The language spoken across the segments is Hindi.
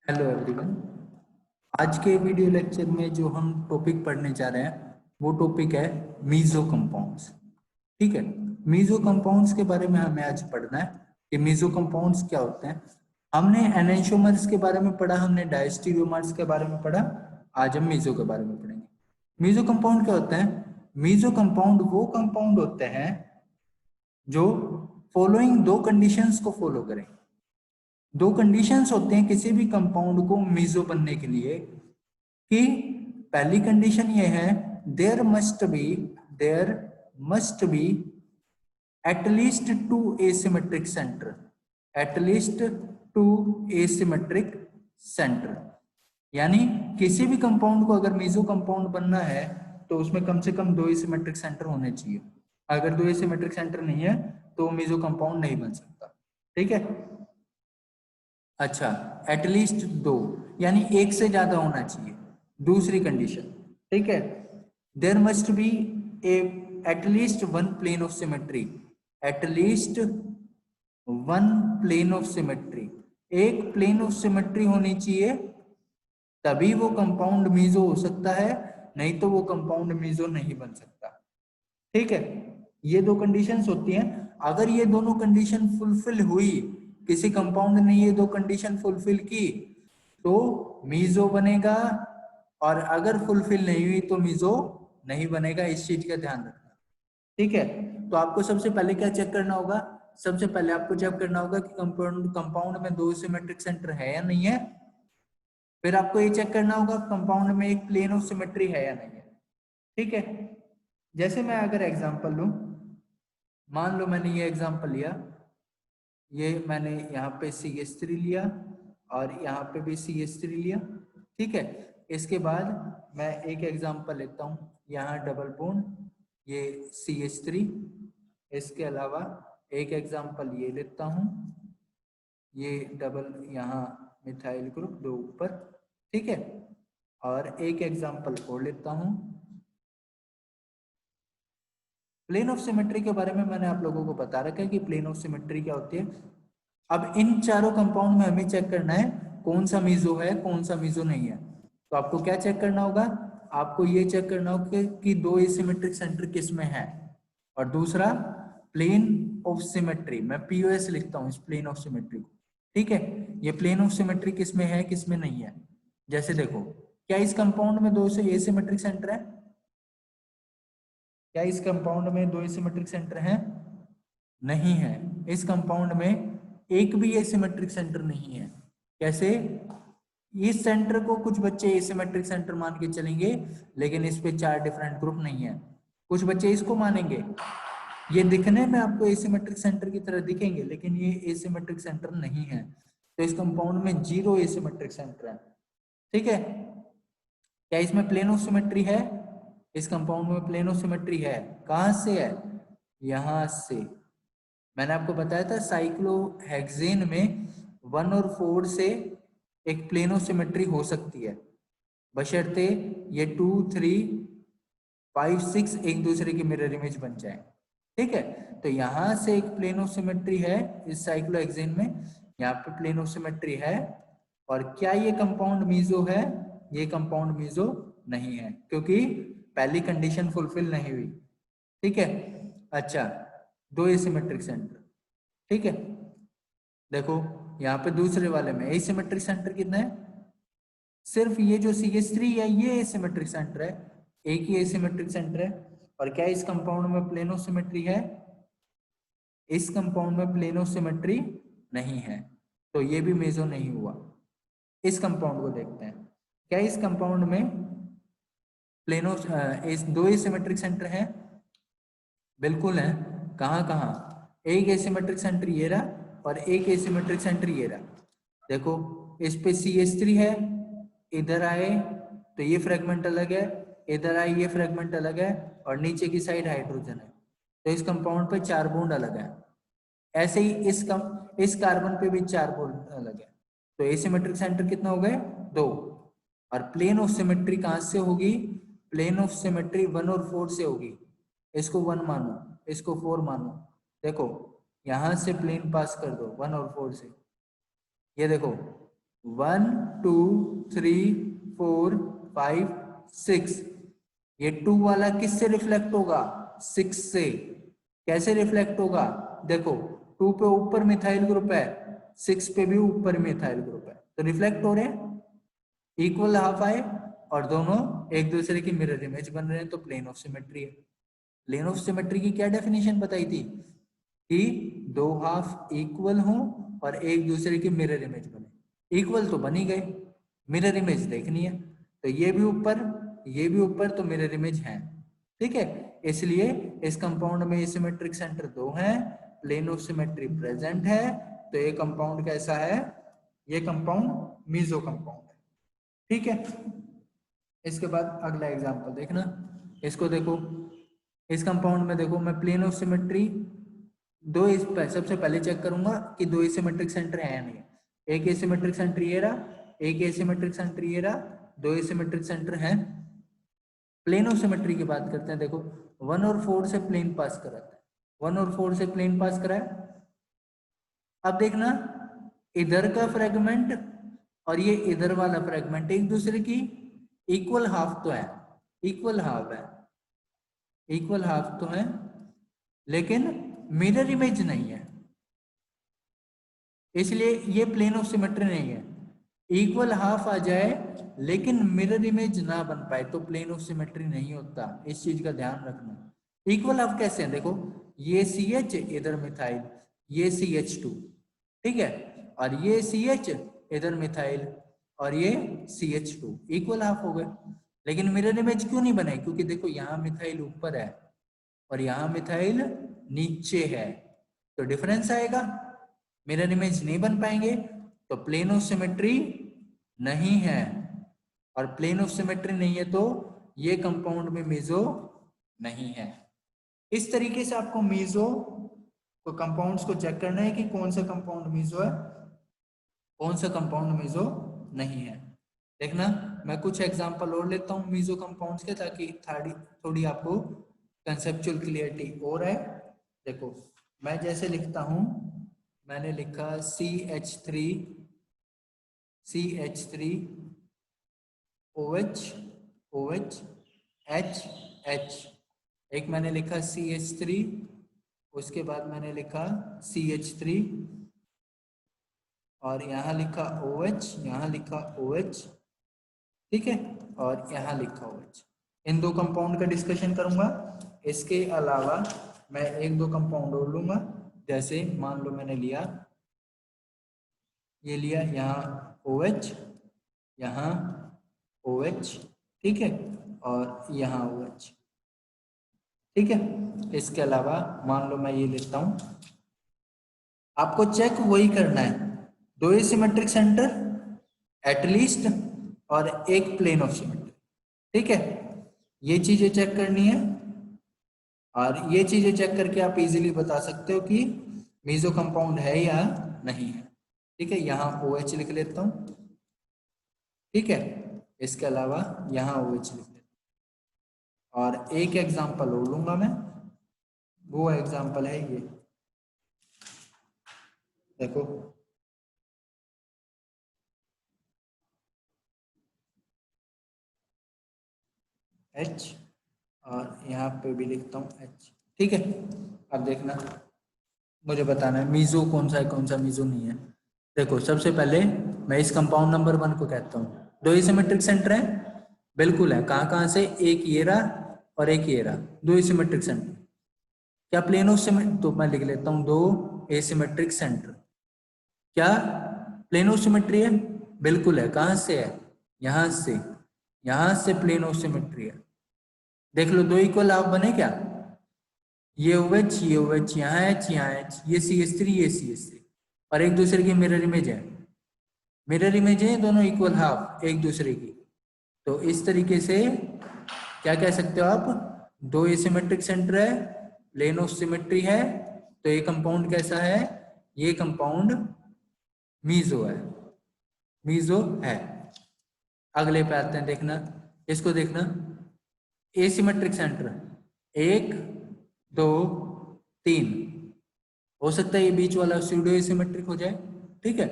Hello everyone. आज के वीडियो लेक्चर में जो हम टॉपिक पढ़ने जा रहे हैं वो टॉपिक है मीजो कंपाउंड्स। ठीक है, मीजो कंपाउंड्स के बारे में हमें आज पढ़ना है कि मीजो कंपाउंड्स क्या होते हैं। हमने एनेंटियोमर्स के बारे में पढ़ा, हमने डायस्टीरियोमर्स के बारे में पढ़ा। आज हम मीजो के बारे में पढ़ेंगे। मीजो कंपाउंड क्या होते हैं? मीजो कंपाउंड वो कंपाउंड होते हैं जो फॉलोइंग दो कंडीशंस को फॉलो करें। दो कंडीशंस होते हैं किसी भी कंपाउंड को मीजो बनने के लिए कि पहली कंडीशन ये है, there must be at least two asymmetric centre, at least two asymmetric centre. यानी किसी भी कंपाउंड को अगर मीजो कंपाउंड बनना है तो उसमें कम से कम दो एसिमेट्रिक सेंटर होने चाहिए। अगर दो एसिमेट्रिक सेंटर नहीं है तो मीजो कंपाउंड नहीं बन सकता। ठीक है, अच्छा, एटलीस्ट दो यानी एक से ज्यादा होना चाहिए। दूसरी कंडीशन, ठीक है, there must be a at least one plane of symmetry, at least one plane of symmetry. एक प्लेन ऑफ सिमेट्री होनी चाहिए तभी वो कंपाउंड मीजो हो सकता है, नहीं तो वो कंपाउंड मीजो नहीं बन सकता। ठीक है, ये दो कंडीशंस होती हैं। अगर ये दोनों कंडीशन फुलफिल हुई, किसी कंपाउंड ने ये दो कंडीशन फुलफिल की तो मीजो बनेगा, और अगर फुलफिल नहीं हुई तो मीजो नहीं बनेगा। इस चीज का ध्यान रखना। ठीक है, तो आपको सबसे पहले क्या चेक करना होगा? सबसे पहले आपको चेक करना होगा कि कंपाउंड में दो सिमेट्रिक सेंटर है या नहीं है। फिर आपको ये चेक करना होगा कंपाउंड में एक प्लेन ऑफ सिमेट्री है या नहीं है। ठीक है, जैसे मैं अगर एग्जांपल लूं, मान लो मैंने ये एग्जांपल लिया, ये मैंने यहाँ पे CH3 लिया और यहाँ पे भी CH3 लिया। ठीक है, इसके बाद मैं एक एग्जांपल लेता हूँ, यहाँ डबल बॉन्ड, ये CH3। इसके अलावा एक एग्जांपल ये लेता हूँ, ये डबल यहाँ मिथाइल ग्रुप दो ऊपर। ठीक है, और एक एग्जांपल और लेता हूँ। प्लेन ऑफ सिमेट्री के बारे में मैंने आप लोगों को बता रखा है कि प्लेन ऑफ सिमेट्री क्या होती है। अब इन चारों कंपाउंड में हमें चेक करना है कौन सा मीजो है, कौन सा मीजो नहीं है। तो आपको क्या चेक करना होगा? आपको ये चेक करना होगा कि दो एसिमेट्रिक सेंटर किस में है, और दूसरा प्लेन ऑफ सिमेट्री, मैं POS लिखता हूँ इस प्लेन ऑफ सिमेट्री को। ठीक है, ये प्लेन ऑफ सिमेट्री किस में है, किस में नहीं है। जैसे देखो, क्या इस कंपाउंड में दो से एसिमेट्रिक सेंटर है? क्या इस कंपाउंड में दो एसिमेट्रिक सेंटर हैं? नहीं है। इस कंपाउंड में एक भी एसिमेट्रिक सेंटर नहीं है। कैसे? इस सेंटर को कुछ बच्चे एसिमेट्रिक सेंटर मान के चलेंगे, लेकिन इस पे चार डिफरेंट ग्रुप नहीं है। कुछ बच्चे इसको मानेंगे, ये दिखने में आपको एसिमेट्रिक सेंटर की तरह दिखेंगे, लेकिन ये एसिमेट्रिक सेंटर नहीं है। तो इस कंपाउंड में जीरो एसिमेट्रिक सेंटर है। ठीक है, क्या इसमें प्लेन ऑफ सिमेट्री है? इस कंपाउंड में प्लेन ऑफ सिमेट्री है। कहां से है? यहां से। मैंने आपको बताया था साइक्लोहेक्सेन में 1 और 4 से एक प्लेन ऑफ सिमेट्री हो सकती है, बशर्ते ये 2, 3, 5, 6 एक दूसरे की मिरर इमेज बन जाए। ठीक है, तो यहां से एक प्लेन ऑफ सिमेट्री है इस साइक्लोहेक्सेन में, यहाँ पे प्लेन ऑफ सिमेट्री है। और क्या ये कंपाउंड मीजो है? ये कंपाउंड मीजो नहीं है, क्योंकि पहली कंडीशन फुलफिल नहीं हुई। ठीक है, अच्छा, दो एसिमेट्रिक सेंटर। ठीक है, देखो यहाँ पे दूसरे वाले में एसिमेट्रिक सेंटर कितना है? सिर्फ ये जो CH3 है ये एसिमेट्रिक सेंटर है, एक ही एसिमेट्रिक सेंटर है। और क्या इस कंपाउंड में प्लेनो सिमेट्री है? इस कंपाउंड में प्लेनो सिमेट्री नहीं है, तो ये भी मेजो नहीं हुआ। इस कंपाउंड को देखते हैं, क्या इस कंपाउंड में प्लेनो दो एसिमेट्रिक सेंटर है? बिल्कुल है। कहाँ कहाँ? एक एसिमेट्रिक सेंटर ये रहा और एक एसिमेट्रिक सेंटर ये रहा। देखो, इस पे CH3 है, इधर आए तो ये फ्रेगमेंट अलग है, इधर आए ये फ्रेगमेंट अलग है, और नीचे की साइड हाइड्रोजन है। तो इस कंपाउंड पे चार बॉन्ड अलग है। ऐसे ही इस कार्बन पे भी चार बॉन्ड अलग है। तो एसिमेट्रिक सेंटर कितना हो गए? दो। और प्लेन ऑफ सिमेट्री कहां से होगी? प्लेन ऑफ सिमेट्री 1 और 4 से होगी। इसको 1 मानो, इसको 4 मानो। देखो, यहां से प्लेन पास कर दो 1 और 4 से, ये देखो 1 2 3 4 5 6, ये 2 वाला किससे रिफ्लेक्ट होगा? 6 से। कैसे रिफ्लेक्ट होगा? देखो 2 पे ऊपर मिथाइल ग्रुप है, 6 पे भी ऊपर मिथाइल ग्रुप है, तो रिफ्लेक्ट हो रहे हैं, इक्वल हाफ आए और दोनों एक दूसरे की मिरर इमेज बन रहे हैं, तो प्लेन ऑफ सिमेट्री है। प्लेन ऑफ सिमेट्री की क्या डेफिनेशन बताई थी कि दो हाफ इक्वल हों और एक दूसरे की मिरर इमेज बने। इक्वल तो बन ही गए, मिरर इमेज देखनी है, तो ये भी ऊपर ये भी ऊपर, तो मिरर इमेज है। ठीक है, इसलिए इस कंपाउंड में सिमेट्रिक सेंटर 2 हैं, प्लेन ऑफ सिमेट्री प्रेजेंट है, तो ये कंपाउंड कैसा है? ये कंपाउंड मीजो कंपाउंड है। ठीक है, इसके बाद अगला एग्जांपल देखना, इसको देखो, इस कंपाउंड में देखो, मैं प्लेन ऑफ सिमेट्री दो सबसे पहले चेक करूंगा कि दो एसिमेट्रिक सेंटर है या नहीं। एक एसिमेट्रिक सेंटर ये रहा, एक एसिमेट्रिक सेंटर ये रहा, दो एसिमेट्रिक सेंटर हैं। प्लेन ऑफ सिमेट्री की बात करते हैं, देखो 1 और 4 से प्लेन पास कराता है, 1 और 4 से प्लेन पास कराया। अब देखना, इधर का फ्रेगमेंट और ये इधर वाला फ्रेगमेंट एक दूसरे की इक्वल हाफ तो है, इक्वल हाफ है, इक्वल हाफ तो है, लेकिन मिरर इमेज नहीं है, इसलिए ये प्लेन ऑफ सिमेट्री नहीं है। इक्वल हाफ आ जाए लेकिन मिरर इमेज ना बन पाए तो प्लेन ऑफ सिमेट्री नहीं होता, इस चीज का ध्यान रखना। इक्वल हाफ कैसे है? देखो ये CH इधर मिथाइल, ये CH2, ठीक है, और ये CH इधर मिथाइल और ये CH2, इक्वल हाफ हो गए। लेकिन मिरर इमेज क्यों नहीं बने? क्योंकि देखो यहाँ मिथाइल ऊपर है और यहाँ मिथाइल नीचे है, तो डिफरेंस आएगा, मिरर इमेज नहीं बन पाएंगे, तो प्लेन ऑफ सिमेट्री नहीं है। और प्लेन ऑफ सिमेट्री नहीं है तो ये कंपाउंड में मीजो नहीं है। इस तरीके से आपको मीजो को कंपाउंड्स को चेक करना है कि कौन सा कंपाउंड मीजो है, कौन सा कंपाउंड मीजो नहीं है। देखना, मैं कुछ एग्जांपल और लेता हूँ मीजो कंपाउंड्स के, ताकि थोड़ी आपको कंसेप्चुअल क्लियरिटी और है। देखो मैं जैसे लिखता हूँ, मैंने लिखा CH3 OH OH H H, एक मैंने लिखा CH3, उसके बाद मैंने लिखा CH3 और यहाँ लिखा OH, यहाँ लिखा OH, ठीक है, और यहाँ लिखा OH। इन दो कंपाउंड का डिस्कशन करूंगा। इसके अलावा मैं एक दो कंपाउंड और लूंगा, जैसे मान लो मैंने लिया, ये लिया यहाँ OH, यहाँ OH, ठीक है, और यहाँ OH, ठीक है। इसके अलावा मान लो मैं ये लेता हूं, आपको चेक वही करना है, दो सिमेट्रिक सेंटर एटलीस्ट और एक प्लेन ऑफ सिमेट्री, ठीक है, ये चीजें चेक करनी है। और ये चीजें चेक करके आप इजीली बता सकते हो कि मीजो कंपाउंड है या नहीं है, ठीक है। यहाँ OH लिख लेता हूँ, ठीक है, इसके अलावा यहाँ OH लिख लेता हूँ, और एक एग्जांपल और लूंगा मैं, वो एग्जांपल है ये, देखो H, और यहाँ पे भी लिखता हूँ H, ठीक है। अब देखना, मुझे बताना है मीजो कौन सा है, कौन सा मीजो नहीं है। देखो सबसे पहले मैं इस कंपाउंड नंबर 1 को कहता हूँ, दो एसिमेट्रिक सेंटर है, बिल्कुल है, कहाँ कहाँ से, एक ये रहा और एक ये रहा, दो एसिमेट्रिक सेंटर। क्या प्लेन ऑफ सिमेट्री? तो मैं लिख लेता हूँ दो एसिमेट्रिक सेंटर, क्या प्लेन ऑफ सिमेट्री है? बिल्कुल है, कहाँ से है, यहाँ से, यहाँ से प्लेन ऑफ सिमेट्री है। देख लो दो इक्वल हाफ बने क्या, ये OH ये OH, यहाँ H यहाँ H, ये CH3 ये CH3, और एक दूसरे की मिरर इमेज है, मिरर इमेज है दोनों इक्वल हाफ एक दूसरे की। तो इस तरीके से क्या कह सकते हो आप, दो एसिमेट्रिक सेंटर है, प्लेन ऑफ सिमेट्री है, तो ये कंपाउंड कैसा है, ये कंपाउंड मीजो है, मीजो है। अगले पे आते हैं, देखना इसको, देखना एसिमेट्रिक सेंटर 1 2 3, हो सकता है ये बीच वाला स्यूडो एसिमेट्रिक हो जाए, ठीक है।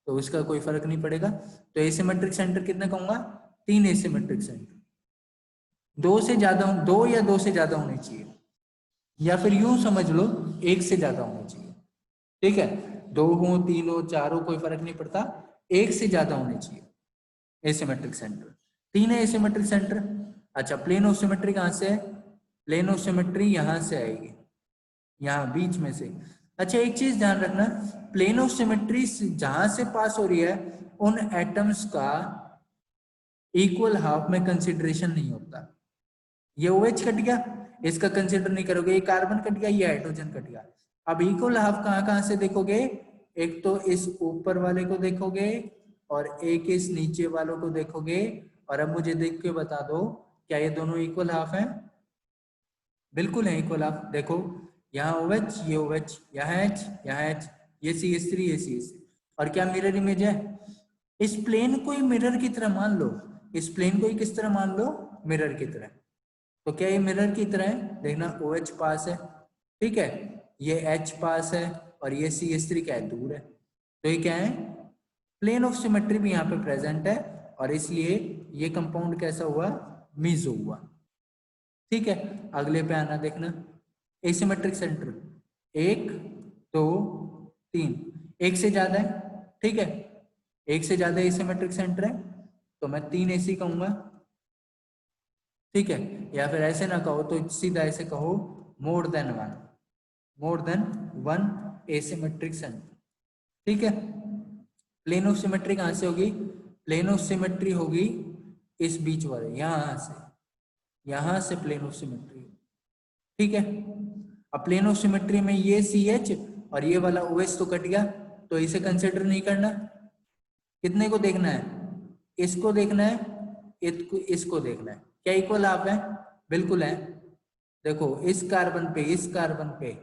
तो उसका कोई फर्क नहीं पड़ेगा। तो एसिमेट्रिक सेंटर कितने कहूंगा, 3 एसिमेट्रिक सेंटर, 2 से ज्यादा, 2 या 2 से ज्यादा होने चाहिए, या फिर यूं समझ लो 1 से ज्यादा होने चाहिए। ठीक है, 2 हो 3 हो 4 हो कोई फर्क नहीं पड़ता, 1 से ज्यादा होने चाहिए एसिमेट्रिक सेंटर। 3 है एसिमेट्रिक सेंटर। अच्छा, प्लेन ऑफ सिमेट्री कहां से है, प्लेन ऑफ सिमेट्री यहां से आएगी, यहाँ बीच में से। अच्छा, एक चीज ध्यान रखना, प्लेन ऑफ सिमेट्री जहां से पास हो रही है उन एटम्स का इक्वल हाफ में कंसिडरेशन नहीं होता। ये OH कट गया, इसका कंसिडर नहीं करोगे, ये कार्बन कट गया, ये हाइड्रोजन कट गया। अब इक्वल हाफ कहां कहां से देखोगे, एक तो इस ऊपर वाले को देखोगे और एक इस नीचे वालों को देखोगे। और अब मुझे देख के बता दो, क्या ये दोनों इक्वल हाफ हैं? बिल्कुल है इक्वल हाफ। देखो यहाँ OH, ये OH, यहाँ H, यहाँ H, ये CH3, ये CH3। और क्या मिरर इमेज है? इस प्लेन को ही मिरर की तरह मान लो, इस प्लेन को ही किस तरह मान लो, मिरर की तरह। तो क्या ये मिरर की तरह है? देखना OH पास है, ठीक है, ये H पास है और ये CH3 क्या है, दूर है। तो ये क्या है, प्लेन ऑफ सिमेट्री भी यहाँ पे प्रेजेंट है और इसलिए ये कंपाउंड कैसा हुआ, मीजो हुआ। ठीक है, अगले पे आना, देखना एसिमेट्रिक सेंटर 1 2 3, 1 से ज्यादा है, ठीक है, 1 से ज्यादा एसिमेट्रिक सेंटर है तो मैं 3 AC कहूंगा। ठीक है, या फिर ऐसे ना कहो तो सीधा ऐसे कहो, more than one asymmetric centre. ठीक है, प्लेन ऑफ सिमेट्री कहां से होगी, प्लेन ऑफ सिमेट्री होगी इस बीच वाले, यहां से प्लेन ऑफ सिमेट्री। ठीक है, अब प्लेन ऑफ सिमेट्री में ये CH और ये वाला OH तो कट गया, तो इसे कंसिडर नहीं करना। कितने को देखना है, इसको देखना है, इसको देखना है। क्या इक्वल हाफ है? बिल्कुल है। देखो इस कार्बन पे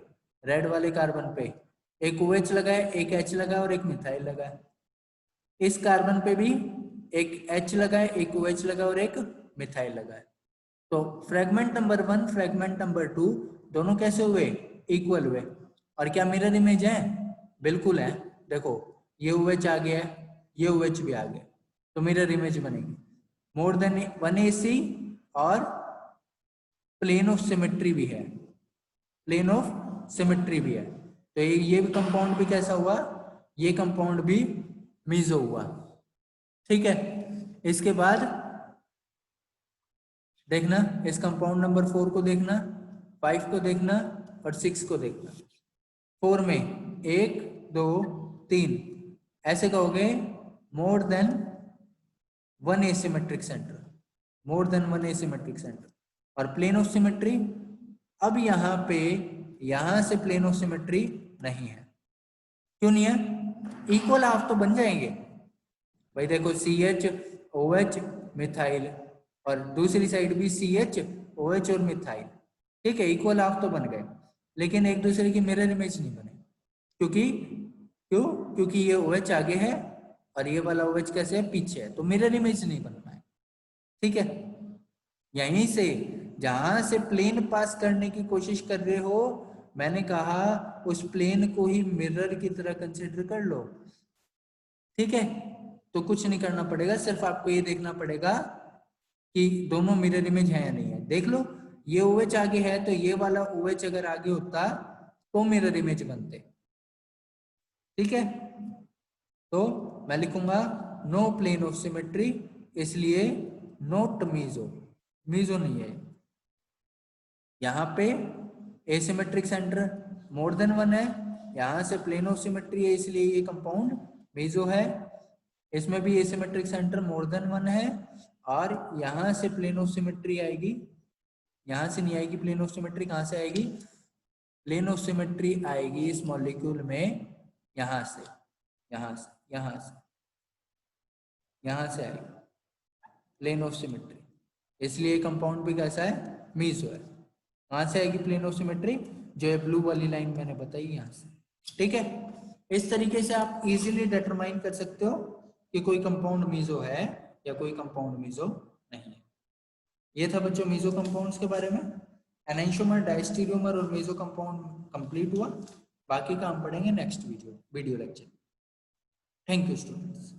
रेड वाले कार्बन पे एक OH लगा है, एक H लगा है और एक मिथाइल लगा है। इस कार्बन पे भी एक H लगा है, एक OH लगा है और एक मिथाइल लगा है। तो फ्रेगमेंट नंबर 1, फ्रेगमेंट नंबर 2 दोनों कैसे हुए, इक्वल हुए। और क्या मिरर इमेज है? बिल्कुल है। देखो ये OH आ गया है, ये OH भी आ गया, तो मिरर इमेज बनेगी। मोर देन 1 AC और प्लेन ऑफ सिमेट्री भी है, प्लेन ऑफ सिमेट्री भी है। तो ये कंपाउंड भी कैसा हुआ, ये कंपाउंड भी मीजो हुआ। ठीक है, इसके बाद देखना इस कंपाउंड नंबर 4 को देखना, 5 को देखना और 6 को देखना। 4 में 1 2 3 ऐसे कहोगे, more than 1 asymmetric centre, more than 1 asymmetric centre. और प्लेन ऑफ सिमेट्री, अब यहाँ पे यहां से प्लेन ऑफ सिमेट्री नहीं है। क्यों नहीं है? इक्वल हाफ तो बन जाएंगे भाई। देखो CH OH मिथाइल और दूसरी साइड भी CH OH और मिथाइल, ठीक है, इक्वल हाफ तो बन गए, लेकिन एक दूसरे की मिरर इमेज नहीं बने। क्योंकि ये OH आगे है और ये वाला OH कैसे है, पीछे है, तो मिरर इमेज नहीं बन पाए। ठीक है, यहीं से जहां से प्लेन पास करने की कोशिश कर रहे हो, मैंने कहा उस प्लेन को ही मिरर की तरह कंसिडर कर लो। ठीक है, तो कुछ नहीं करना पड़ेगा, सिर्फ आपको ये देखना पड़ेगा कि दोनों मिरर इमेज है या नहीं है। देख लो ये OH आगे है तो ये वाला OH अगर आगे होता तो मिरर इमेज बनते। ठीक है, तो मैं लिखूंगा नो प्लेन ऑफ सिमेट्री, इसलिए नोट मीजो, मीजो नहीं है। यहाँ पे एसिमेट्रिक सेंटर मोर देन 1 है, यहाँ से प्लेन ऑफ सिमेट्री है इसलिए ये कंपाउंड मीजो है। इसमें भी एसिमेट्रिक सेंटर मोर देन 1 है और यहाँ से प्लेन ऑफ सिमेट्री आएगी, यहाँ से नहीं आएगी प्लेन ऑफ सिमेट्री, कहाँ से आएगी, प्लेन ऑफ सिमेट्री आएगी इस मॉलिक्यूल में यहाँ से, यहाँ से, यहाँ से, यहाँ से आएगी प्लेन ऑफ सिमेट्री, इसलिए कंपाउंड भी कैसा है, मीजो है। कहाँ से आएगी प्लेन ऑफ सिमेट्री, जो है ब्लू वाली लाइन मैंने बताई यहाँ से। ठीक है, इस तरीके से आप इजीली डिटरमाइन कर सकते हो कि कोई कंपाउंड मीजो है या कोई कंपाउंड मीजो नहीं है। ये था बच्चों मीजो कंपाउंड्स के बारे में। एनेंटियोमर, डायस्टेरियोमर और मीजो कंपाउंड कंप्लीट हुआ। बाकी का हम पढ़ेंगे next video lecture. Thank you students.